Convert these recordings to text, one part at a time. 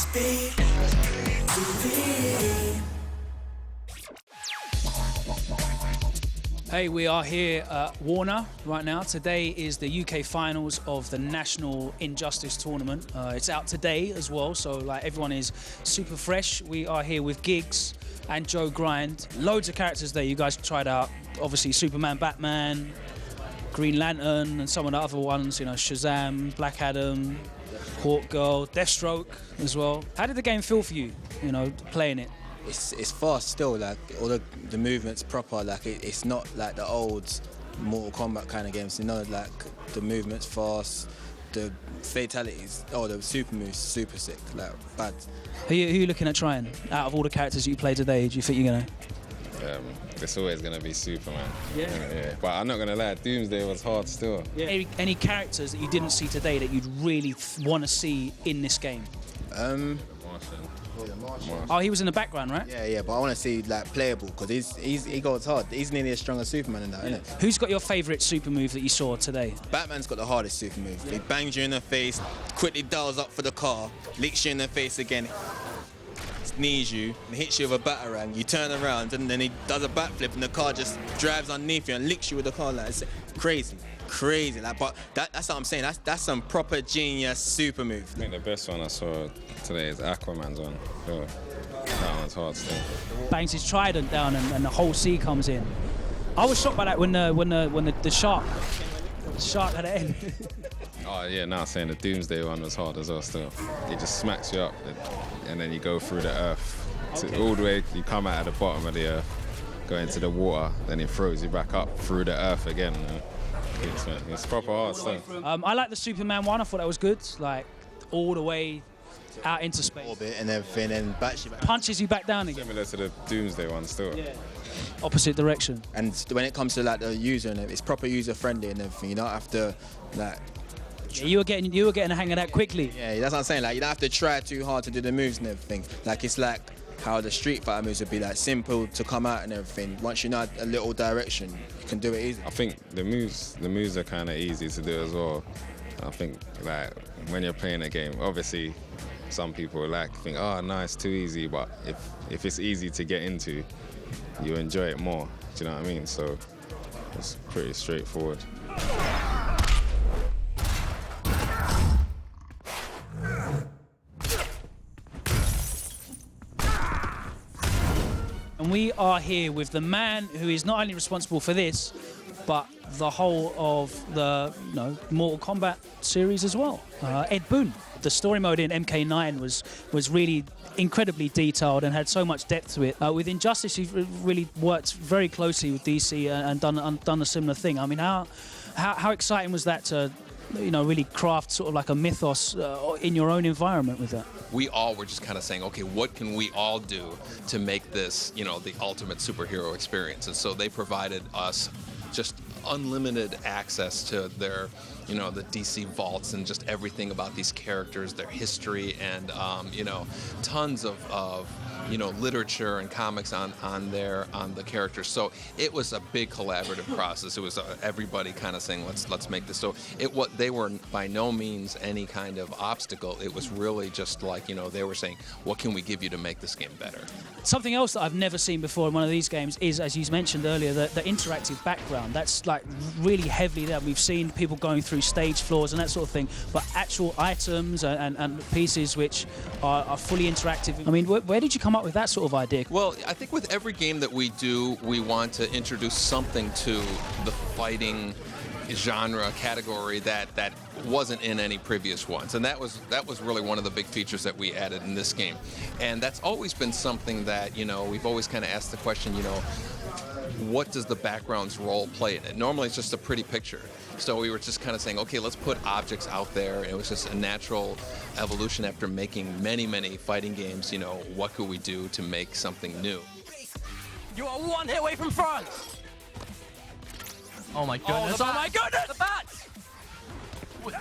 SBTV. Hey, we are here at Warner right now. Today is the UK finals of the National Injustice Tournament. It's out today as well, so like everyone is super fresh. We are here with Giggs and Joe Grind. Loads of characters there you guys tried out. Obviously Superman, Batman, Green Lantern, and some of the other ones, you know, Shazam, Black Adam, Hawk Girl, Deathstroke as well. How did the game feel for you, you know, playing it? It's fast still, like all the movements proper, like it's not like the old Mortal Kombat kind of games, you know, like the movements fast, the fatalities, the super moves, super sick, like bad. Who are you looking at trying? Out of all the characters you play today, do you think you're gonna? It's always gonna be Superman. Yeah. But I'm not gonna lie, Doomsday was hard still. Yeah. Any characters that you didn't see today that you'd really want to see in this game? Martian. Oh, he was in the background, right? Yeah, but I want to see like playable because he goes hard. He's nearly as strong as Superman in that, isn't it? Who's got your favourite super move that you saw today? Batman's got the hardest super move. He bangs you in the face, quickly dials up for the car, licks you in the face again, knees you, and hits you with a batarang. You turn around and then he does a backflip and the car just drives underneath you and licks you with the car. Like, it's crazy. Like, but that's what I'm saying. That's some proper genius super move. I think the best one I saw today is Aquaman's one. So that one's hard still. Bangs his trident down and the whole sea comes in. I was shocked by that when the shark had an end. Oh yeah, now I'm saying the Doomsday one was hard as well still. It just smacks you up and then you go through the earth. All the way, you come out at the bottom of the earth, go into the water, then it throws you back up through the earth again. It's proper hard stuff. I like the Superman one. I thought that was good. Like all the way out into space. Orbit and everything, and bats you back. Punches you back down again. Similar to the Doomsday one still. Yeah. Opposite direction. And when it comes to like the user and it's proper user friendly and everything. You don't have to like. Yeah, you were getting a hang of that quickly. Yeah, that's what I'm saying. Like you don't have to try too hard to do the moves and everything. Like it's like how the Street Fighter moves would be like simple to come out and everything. Once you know a little direction, you can do it easy. I think the moves are kind of easy to do as well. I think like when you're playing a game, obviously some people think, oh nice, too easy, but if it's easy to get into, you enjoy it more. Do you know what I mean? So it's pretty straightforward. And we are here with the man who is not only responsible for this, but the whole of the Mortal Kombat series as well. Ed Boon. The story mode in MK9 was really incredibly detailed and had so much depth to it. With Injustice, you've really worked very closely with DC and done a similar thing. I mean, how exciting was that to really craft sort of like a mythos in your own environment with that? We all were just kind of saying, okay, what can we all do to make this, the ultimate superhero experience? And so they provided us just unlimited access to their, the DC vaults and just everything about these characters, their history, and tons of literature and comics on the characters. So it was a big collaborative process. It was everybody kind of saying, let's make this. So they were by no means any kind of obstacle. It was really just like, they were saying, what can we give you to make this game better? Something else that I've never seen before in one of these games is, as you mentioned earlier, the interactive background. That's like really heavily there. We've seen people going through stage floors and that sort of thing, but actual items and pieces which are fully interactive. I mean, where did you come up with that sort of idea? Well, I think with every game that we do, we want to introduce something to the fighting genre category that wasn't in any previous ones, and that was really one of the big features that we added in this game. And that's always been something that we've always kind of asked the question, what does the background's role play in it? Normally it's just a pretty picture. So we were just kind of saying, okay, let's put objects out there. And it was just a natural evolution after making many, many fighting games. What could we do to make something new? You are one hit away from France. Oh my goodness! Oh my goodness! The bats!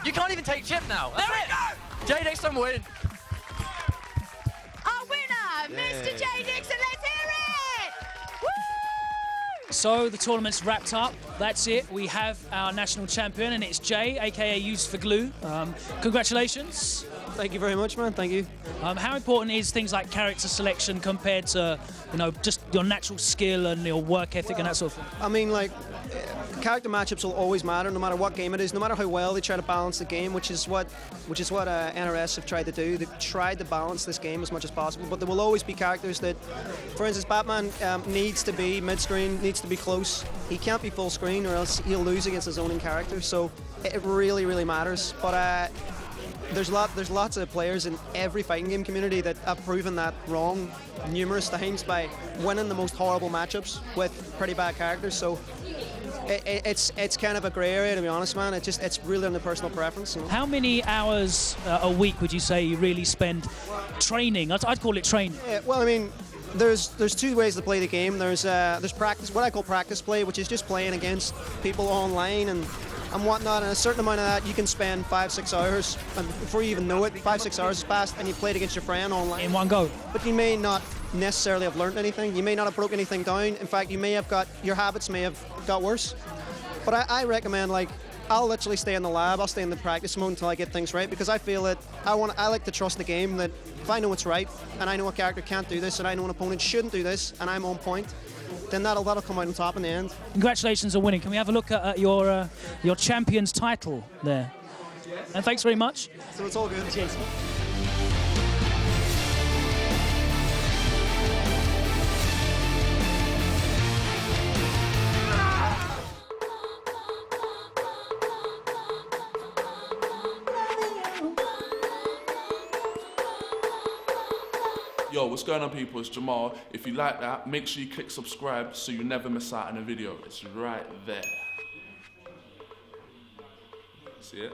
You can't even take chip now. There we go. J Dixon win. Our winner, Mr. J Dixon. Let's hear it. Woo! So the tournament's wrapped up. That's it. We have our national champion, and it's Jay, aka Used for Glue. Congratulations. Thank you very much, man. Thank you. How important is things like character selection compared to, you know, just your natural skill and your work ethic and that sort of thing? I mean, like, character matchups will always matter, no matter what game it is, no matter how well they try to balance the game, which is what NRS have tried to do. They've tried to balance this game as much as possible, but there will always be characters that, for instance, Batman needs to be mid-screen, needs to be close. He can't be full screen or else he'll lose against his own character, so it really, really matters. But there's lots of players in every fighting game community that have proven that wrong numerous times by winning the most horrible matchups with pretty bad characters. So it's kind of a grey area, to be honest, man. It's really on the personal preference. You know? How many hours a week would you say you really spend training? I'd call it training. Yeah, well, I mean, there's two ways to play the game. There's practice, what I call practice play, which is just playing against people online and whatnot, and a certain amount of that you can spend 5-6 hours, and before you even know it, 5-6 hours has passed and you played against your friend online. In one go. But you may not necessarily have learned anything. You may not have broke anything down. In fact, you may have your habits may have got worse. But I recommend, like, I'll literally stay in the lab, I'll stay in the practice mode until I get things right, because I feel that I like to trust the game, that if I know what's right, and I know a character can't do this, and I know an opponent shouldn't do this, and I'm on point, then that'll come out on top in the end. Congratulations on winning. Can we have a look at your champion's title there? And thanks very much. So it's all good. Cheers. Yo, what's going on, people? It's Jamal. If you like that, make sure you click subscribe so you never miss out on a video. It's right there. See it?